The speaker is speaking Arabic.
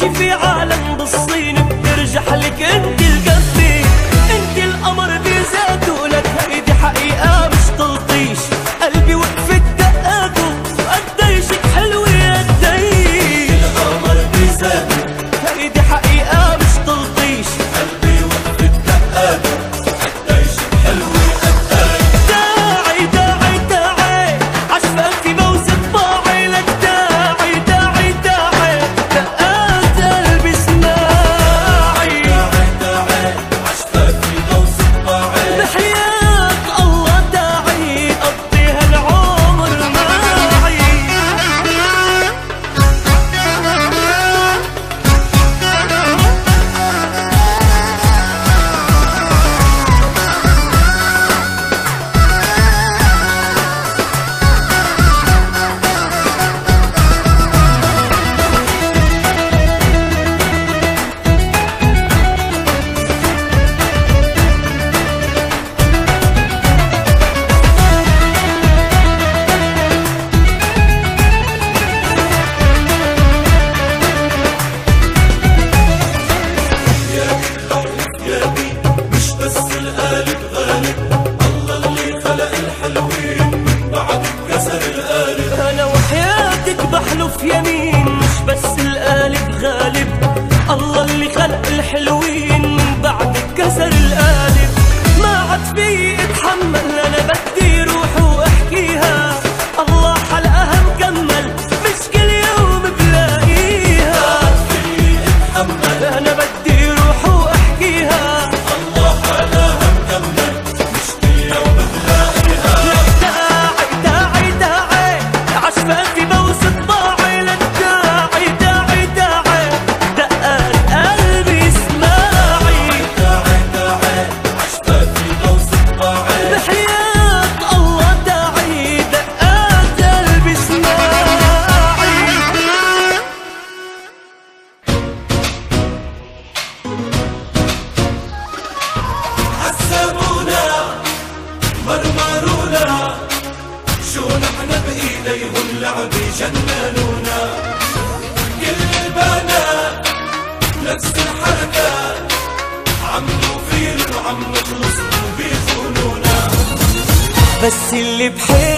تمشي في عالم بالصين بترجح لك انت القصدي، انت القمر بذاته، لك هيدي حقيقة مش تلطيش، قلبي وقفت دقاته وقديشك حلوة قديش. القمر بذاته هيدي حقيقة مش تلطيش، قلبي وقفت دقاته قديشك حلوة قديش. داعي داعي داعي عشفاكي بوسط باعي، لك داعي داعي داعي دقات قلبي اسماعي. داعي داعي عشفاكي بوسط باعي، بحياة الله داعي قضي هالعمر معي. مش بس القالب غالب، الله اللي خلق الحلوين من بعد كسر القالب. أنا وحياتك بحلف يمين، مش بس القالب غالب، الله اللي خلق الحلوين من بعد كسر القالب. ما عاد في اتحمل، أنا بدي روح واحكيها، الله حلقها مكمل مش كل يوم بلاقيها. في اتحمل أنا بدي روح واحكيها، الله حلاها مكمل مش كل يوم بلاقيها. لك داعي داعي داعي عشفاكي بوسط باعي، لك داعي داعي داعي دقات قلبي اسماعي. داعي داعي عشفاكي بوسط باعي، بحياة الله داعي دقات قلبي اسماعي. عذبونا مرمرونا، شو نحن بإيديهم لعب جننونا. كل البنات نفس الحركات، عم نطير وعم نخلص وبيخونونا. بس اللي بحب